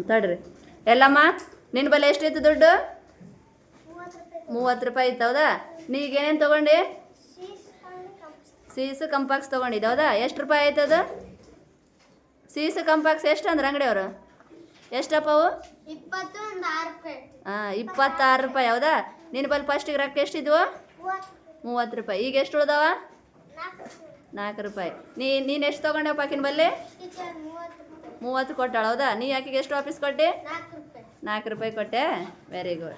ತಡ್ರಿ. ಎಲ್ಲಮ್ಮ ನಿನ್ನ ಬಲ್ಲಿ ಎಷ್ಟಿತ್ತು ದುಡ್ಡು? 30 ರೂಪಾಯಿ ಇತ್ತು. ಹೌದಾ? ನೀಗೇನೇನು ತೊಗೊಂಡು? ಸೀಸು ಕಂಪಾಕ್ಸ್ ತೊಗೊಂಡಿದ್ದು. ಹೌದಾ? ಎಷ್ಟು ರೂಪಾಯಿ ಆಯ್ತದ? ಸೀಸು ಕಂಪಾಕ್ಸ್ ಎಷ್ಟು ಅಂದ್ರೆ ಅಂಗಡಿಯವರು ಎಷ್ಟಪ್ಪ ಅವು? 26 ರೂಪಾಯಿ. ಹೌದಾ? ನಿನ್ನ ಬಲ್ಲಿ ಫಸ್ಟಿಗೆ ರೊಕ್ಕ ಎಷ್ಟಿದ್ವು? 30 ರೂಪಾಯಿ. ಈಗ ಎಷ್ಟು ಉಳ್ದವ? 4 ರೂಪಾಯಿ. ನೀನು ಎಷ್ಟು ತೊಗೊಂಡೆವಪ್ಪ ಆಕಿನ ಬಲ್ಲಿ? 30 ಕೊಟ್ಟಾಳ. ಹೌದಾ? ನೀ ಆಕಿಗೆ ಎಷ್ಟು ವಾಪಸ್ ಕೊಟ್ಟೆ? 4 ರೂಪಾಯಿ ಕೊಟ್ಟೆ. Very good.